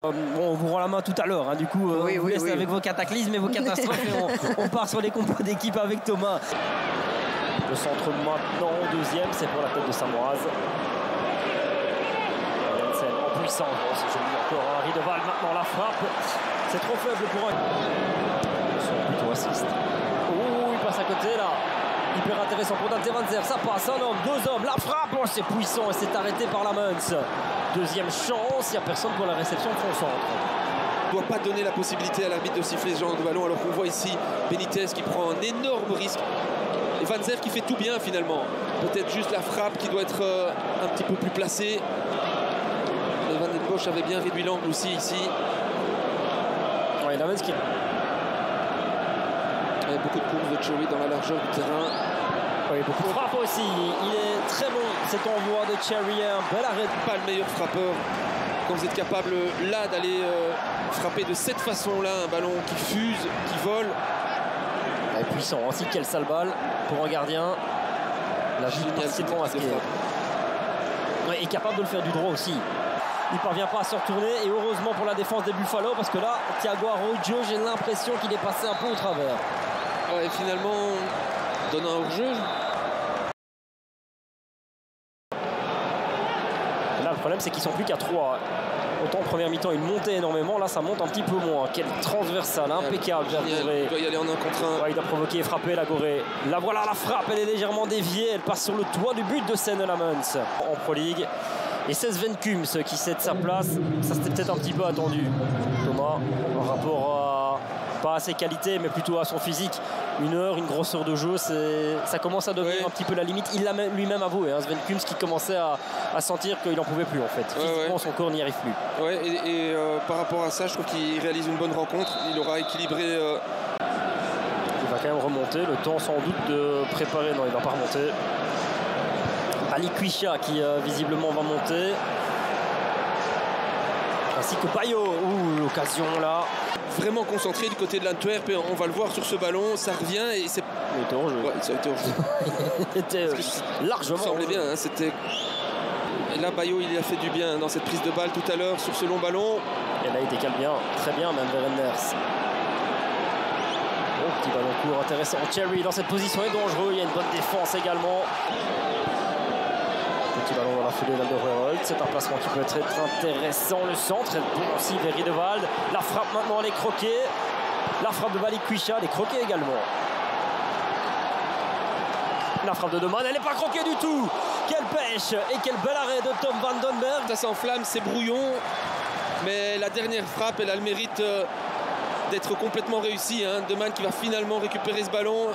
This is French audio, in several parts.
On vous rend la main tout à l'heure, hein, du coup, oui, on vous laisse avec vos cataclysmes et vos catastrophes et on part sur les compos d'équipe avec Thomas. Le centre maintenant, deuxième, c'est pour la tête de Samoise. Janssen en puissance, c'est joli encore, hein. Riedeval maintenant la frappe, c'est trop faible pour un. Plutôt assiste. Oh, il passe à côté là. Hyper intéressant pour Dante Van Zer, ça passe, un homme, deux hommes, la frappe, oh, c'est puissant et c'est arrêté par la Mens. Deuxième chance, il n'y a personne pour la réception de son centre. On ne doit pas donner la possibilité à l'arbitre de siffler ce genre de ballon, alors qu'on voit ici Benitez qui prend un énorme risque. Et Van Zer qui fait tout bien finalement. Peut-être juste la frappe qui doit être un petit peu plus placée. Mais Van den Bosch avait bien réduit l'angle aussi ici. Ouais, la Mens qui... Il y a beaucoup de courses de Cherry dans la largeur du terrain. Oui, beaucoup de frappe aussi. Il est très bon cet envoi de Cherry. Un bel arrêt. Pas le meilleur frappeur. Quand vous êtes capable là d'aller frapper de cette façon-là un ballon qui fuse, qui vole. Ouais, puissant aussi, quelle sale balle pour un gardien. La génial, à ce ouais, est capable de le faire du droit aussi. Il ne parvient pas à se retourner et heureusement pour la défense des Buffalo parce que là, Thiago Araujo, j'ai l'impression qu'il est passé un peu au travers. Ouais, et finalement, donne un hors-jeu. Là, le problème, c'est qu'ils sont plus qu'à 3. Autant en première mi-temps, ils montaient énormément. Là, ça monte un petit peu moins. Quel transversal, impeccable. Il doit y aller en un contre un. Ouais, il doit provoquer et frapper la Gorée. Là, voilà la frappe. Elle est légèrement déviée. Elle passe sur le toit du but de Seine-la-Mens en Pro League. Et c'est Sven Kums qui cède sa place. Ça, c'était peut-être un petit peu attendu. Thomas, en rapport à, pas à ses qualités, mais plutôt à son physique. Une grosseur de jeu, ça commence à devenir un petit peu la limite. Il l'a lui-même avoué, hein, Sven Kums, qui commençait à sentir qu'il n'en pouvait plus en fait. Physiquement, son corps n'y arrive plus. Ouais, et par rapport à ça, je trouve qu'il réalise une bonne rencontre. Il aura équilibré. Il va quand même remonter. Le temps sans doute de préparer. Non, il ne va pas remonter. Balikwisha qui visiblement va monter. Ainsi que Bayo. Ouh, l'occasion là. Vraiment concentré du côté de l'Antwerp et on va le voir sur ce ballon, ça revient et c'est... Il était hors jeu. Ouais, ça a été hors jeu. Il était largement. Ça semblait bien, hein, c'était... Et là, Bayo, il a fait du bien dans cette prise de balle tout à l'heure sur ce long ballon. Et là, il décale bien, très bien même vers Enders. Oh, petit ballon court intéressant. Cherry dans cette position est dangereux, il y a une bonne défense également. Petit ballon dans la foulée d'Alderweireld, c'est un placement qui peut être intéressant. Le centre est bon aussi vers Riedeval. La frappe maintenant, elle est croquée. La frappe de Balikwisha, elle est croquée également. La frappe de Deman, elle n'est pas croquée du tout. Quelle pêche et quel bel arrêt de Tom Van Den Berg. Ça s'enflamme, c'est brouillon. Mais la dernière frappe, elle a le mérite d'être complètement réussie. Hein. Deman qui va finalement récupérer ce ballon.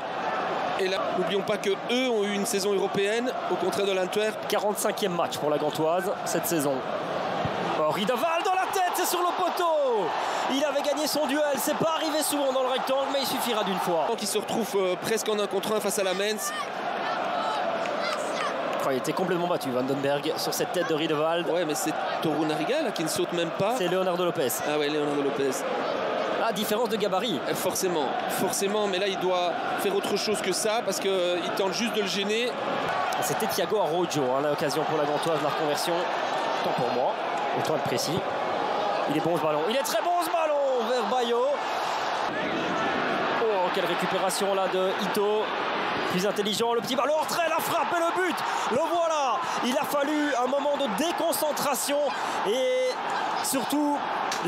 Et là, n'oublions pas qu'eux ont eu une saison européenne, au contraire de l'Antwerp. 45e match pour la Gantoise cette saison. Oh, Riedeval dans la tête, c'est sur le poteau. Il avait gagné son duel, c'est pas arrivé souvent dans le rectangle, mais il suffira d'une fois. Il se retrouve presque en un contre un face à la Mens. Oh, il était complètement battu, Van Den Berg, sur cette tête de Riedeval. Ouais, mais c'est Toru Nariga là, qui ne saute même pas. C'est Leonardo Lopez. Ah ouais, Leonardo Lopez. Ah, différence de gabarit. Forcément, mais là il doit faire autre chose que ça parce qu'il tente juste de le gêner. C'était Thiago Araujo, hein, l'occasion pour la Gantoise, la reconversion. Tant pour moi, autant être précis. Il est bon ce ballon, il est très bon ce ballon vers Bayo. Oh, quelle récupération là de Ito. Plus intelligent, le petit ballon en retrait, la frappe et le but. Le voilà. Il a fallu un moment de déconcentration et surtout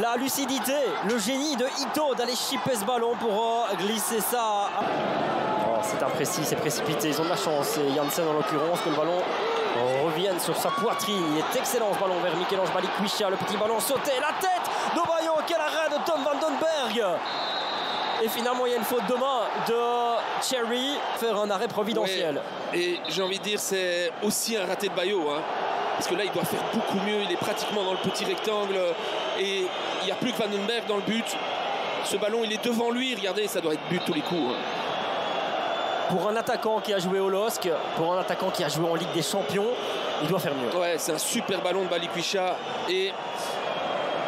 la lucidité, le génie de Ito d'aller chipper ce ballon pour glisser ça. Oh, c'est imprécis, c'est précipité. Ils ont de la chance. Et Janssen en l'occurrence que le ballon revienne sur sa poitrine. Il est excellent ce ballon vers Michel-Ange Balikwisha. Le petit ballon sauté, la tête de Bayo. Quel arrêt de Tom Van Den Berg. Et finalement, il y a une faute de main de Cherry. Faire un arrêt providentiel. Ouais, et j'ai envie de dire, c'est aussi un raté de Bayo. Hein. Parce que là, il doit faire beaucoup mieux. Il est pratiquement dans le petit rectangle. Et il n'y a plus que Van Den Berg dans le but. Ce ballon, il est devant lui. Regardez, ça doit être but tous les coups. Hein. Pour un attaquant qui a joué au LOSC, pour un attaquant qui a joué en Ligue des Champions, il doit faire mieux. Ouais, c'est un super ballon de Balikwisha. Et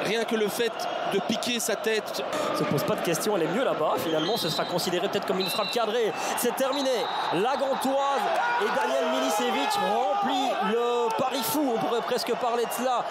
rien que le fait de piquer sa tête. Ne se pose pas de questions, elle est mieux là-bas. Finalement, ce sera considéré peut-être comme une frappe cadrée. C'est terminé. La Gantoise et Daniel Milicevic remplit le pari fou. On pourrait presque parler de cela.